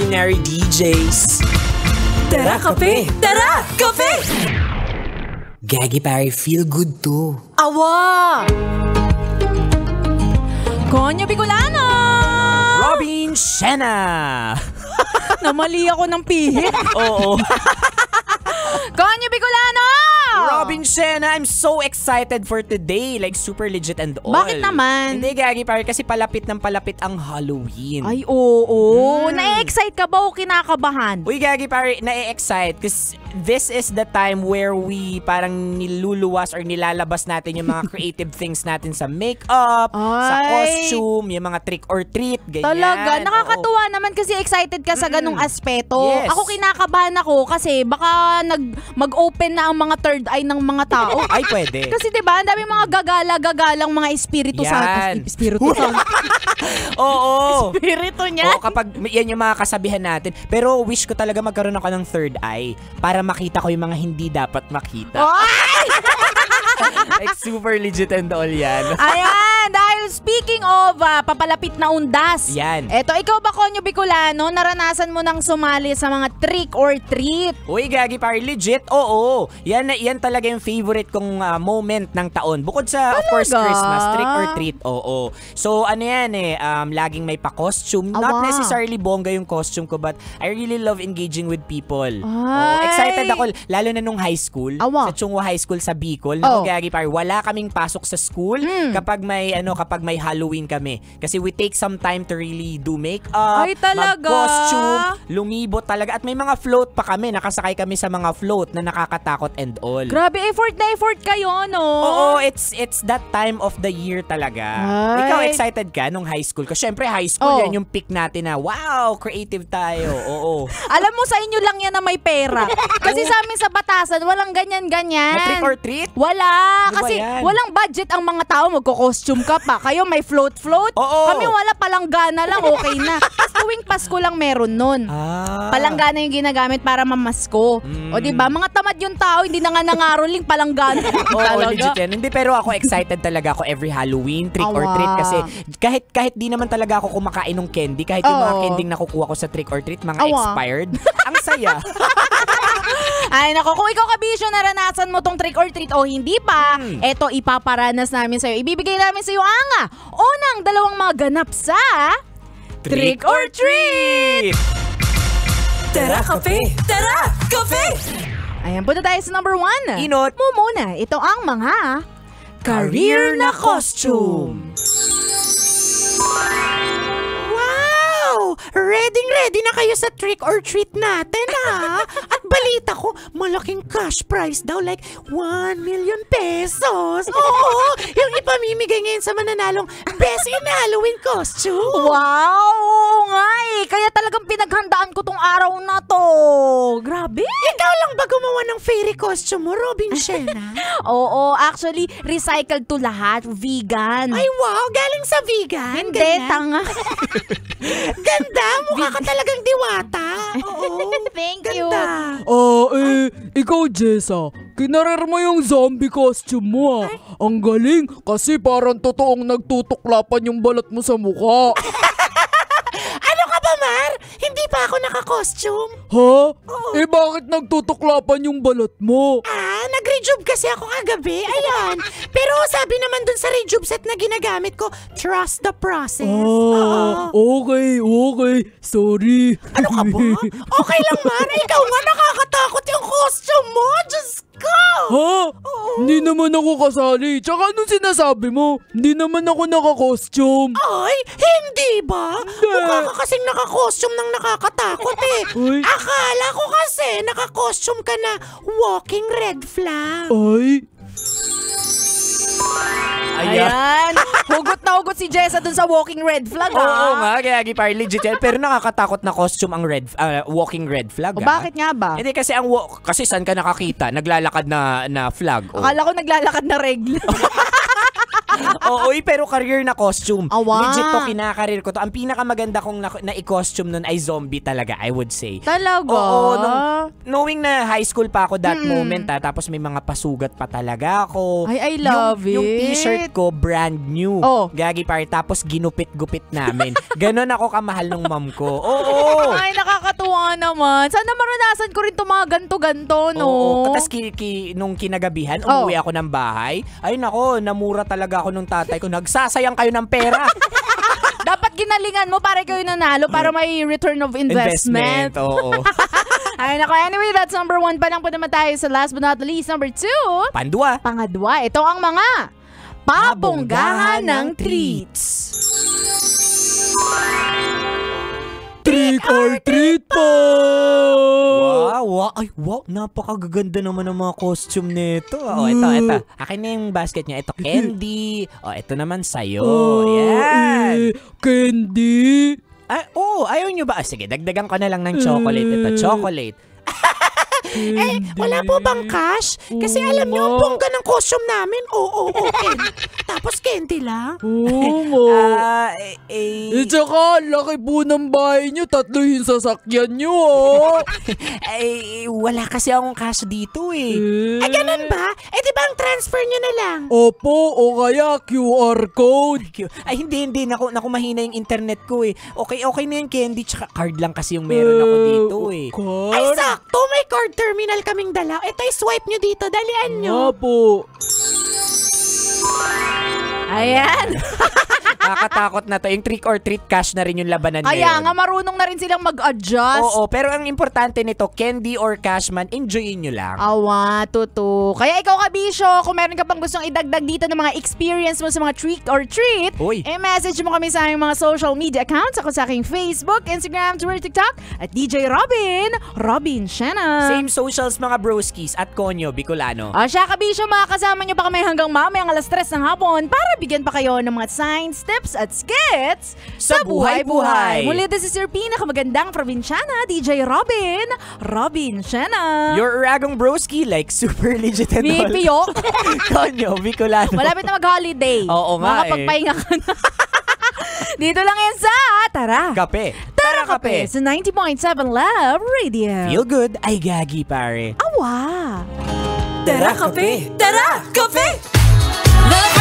ordinary DJs. Tara, kape! Tara, kape! Gagi pare, feel good to. Awa! Konyo Bicolano! Robin Shena! Namali ako ng pihit. Oo. Konyo Bicolano! Robin Shena, I'm so excited for today. Like, super legit and all. Bakit naman? Hindi, Gagi pare, kasi palapit ng palapit ang Halloween. Ay, oo. Na-excite ka ba o kinakabahan? Uy, Gagi pare, na-excite kasi this is the time where we parang niluluwas or nilalabas natin yung mga creative things natin sa makeup, sa costume, yung mga trick or treat, ganyan. Talaga, nakakatuwa naman kasi excited ka sa ganung aspeto. Yes. Ako kinakabahan ako kasi baka mag-open na ang mga third eye ng mga tao. Ay, pwede. Kasi diba, ang dami mga gagala-gagalang mga espiritu sa espiritu sa Oo. espiritu niya. Oo, kapag yan yung mga kasabihan natin. Pero wish ko talaga magkaroon ako ng third eye para makita ko yung mga hindi dapat makita. Like, super legit and all yan. Ayan, dahil speaking of papalapit na undas. Yan. Eto, ikaw ba, Konyo Bicolano, naranasan mo nang sumali sa mga trick or treat? Uy, Gagi pare, legit, oo. Yan talaga yung favorite kong moment ng taon. Bukod sa, of course, Christmas, trick or treat, oo. So, ano yan laging may pa-costume. Not necessarily bongga yung costume ko, but I really love engaging with people. Excited ako, lalo na nung high school. Sa Chungwa High School sa Bicol. Gagi pare, wala kaming pasok sa school kapag may Halloween kami. Kasi we take some time to really do makeup, mag-costume, lumibot talaga. At may mga float pa kami. Nakasakay kami sa mga float na nakakatakot and all. Grabe, effort na effort kayo, no? Oo, it's that time of the year talaga. Ikaw, excited ka nung high school? Kasi syempre, high school, yan yung peak natin na, wow, creative tayo. Oo. Alam mo, sa inyo lang yan na may pera. Kasi sa amin sa Batasan, walang ganyan-ganyan. Na trick or treat? Wala. Kasi walang budget ang mga tao. Magko-costume ka pa. Kayo may float-float. Kami wala, palanggana lang. Okay na. Tapos tuwing Pasko lang meron nun. Palanggana yung ginagamit para mamasko. O diba? Mga tamad yung tao. Hindi na nga nangaroling palanggana. Oo, legit yan. Hindi, pero ako excited talaga ako every Halloween, trick or treat. Kasi kahit di naman talaga ako kumakain ng candy, kahit yung mga candy nakukuha ko sa trick or treat, mga expired, ang saya. Ay nako, kung ikaw kabisyo naranasan mo tong trick or treat o hindi pa, eto ipaparanas namin sa'yo. Ibibigay namin sa'yo ang unang dalawang mga ganap sa Trick or Treat! Tara, kape! Tara, kape! Ayan, punta tayo sa number 1. Inot mo muna, ito ang mga career na costume. Ready na kayo sa trick or treat natin, ha? At balita ko, malaking cash prize daw, like 1 million pesos. Oo, yung ipamimigay ngayon sa mananalong Best in Halloween Costume. Wow, oo nga eh. Kaya talagang pinaghandaan ko tong araw na to. Grabe. Ikaw lang ba gumawa ng fairy costume mo, Robin Shena? Oo, actually, recycled to lahat. Vegan. Ay, wow, galing sa vegan? Hindi, tanga. Ganda, mukha ka talagang diwata. Oo. Thank Ganda. Ikaw, Jessa, kinarer mo yung zombie costume mo, Ang galing, kasi parang totoong nagtutuklapan yung balat mo sa mukha. Ano ka ba, Mar? Hindi pa ako naka-costume. Ha? Bakit nagtutuklapan yung balat mo? Nag-rejuve kasi ako kagabi. Ayan. Pero sabi naman dun sa rejuve set na ginagamit ko, trust the process. Okay. Sorry. Ano ka ba? Okay lang, Mar. Ikaw nga, nakakatakot yung costume mo. Diyos ko. Ha? Hindi naman ako kasali. Tsaka anong sinasabi mo? Hindi naman ako naka-costume. Ay, hindi ba? Mukha ka kasing naka-costume ng nakakatakot eh. Uy. Akala ko kasi naka-costume ka na walking red flag. Ay. Ayan. Hugot na hugot si Jessa dun sa walking red flag. Oo nga, kaya Gipar, legit yan. Pero nakakatakot na costume ang walking red flag. Bakit nga ba? Hindi kasi kasi saan ka nakakita? Naglalakad na flag. Akala ko naglalakad na regla. Oo, pero career na costume. Awa. Legit to, kinakareer ko to. Ang pinakamaganda kong na-i-costume nun ay zombie talaga, I would say. Talaga? Oo, knowing na high school pa ako that moment, tapos may mga pasugat pa talaga ako. Ay, I love it. Yung t-shirt ko, brand new. Gagi par, tapos ginupit-gupit namin. Ganon ako kamahal ng mom ko. Oo. Ay, nakaka nga naman. Sana maranasan ko rin itong mga ganto-ganto, no? Oo. Tapos nung kinagabihan, umuwi ako ng bahay. Ay nako, namura talaga ako nung tatay ko. Nagsasayang kayo ng pera. Dapat ginalingan mo para kayo nanalo para may return of investment. Oo. Ay nako, anyway, that's number 1 pa lang po naman tayo sa last but not least. Number 2. Pangadwa, ito ang mga pabonggahan ng treats. Trick or treat po! Wow, napakagaganda naman ng mga costume nito. Ito. Akin na yung basket niya. Ito, candy. Ito naman sa'yo. Yan. Candy? Ayaw nyo ba? Sige, dagdagan ko na lang ng chocolate. Ito, chocolate. Wala po bang cash? Kasi alam niyo, ang bongga ng costume namin. Oo, tapos candy lang. Tsaka, laki po ng bahay niyo. 3 yung sasakyan niyo, Wala kasi akong cash dito Ganun ba? Di ba ang transfer niyo na lang? Opo, o kaya QR code. Hindi. Naku, mahina yung internet ko Okay na yung candy. Tsaka card lang kasi yung meron ako dito Card? Ay, sakto. May card terminal kaming dala. Ito, swipe nyo dito. Dalian nyo. Opo. Ayan. Nakakatakot na to. Yung trick or treat cash na rin yung labanan Kaya ngayon. nga, marunong na rin silang mag-adjust. Oo, pero ang importante nito, candy or cash man, enjoyin nyo lang. Totoo. Kaya ikaw, Kabisyo, kung meron ka pang gustong idagdag dito ng mga experience mo sa mga trick or treat, message mo kami sa aming mga social media accounts. Ako sa aking Facebook, Instagram, Twitter, TikTok, at DJ Robin Shena. Same socials mga broskies at Konyo Bicolano. Siya, Kabisyo, makakasama nyo pa kami hanggang mamayang 3:00 ng hapon para bigyan pa kayo ng mga signs, tips at skits sa buhay-buhay. Muli, this is your pinakamagandang probinsyana, DJ Robin Shena. Your ragong broski like super legit and all. Mipiyo. Konyo Bicolano. Malapit na mag-holiday. Oo nga Makapagpahinga ka na. Dito lang yan sa Tara Kape sa 90.7 Love Radio. Feel good ay gagi pare. Awa. Tara Kape. Tara Kape.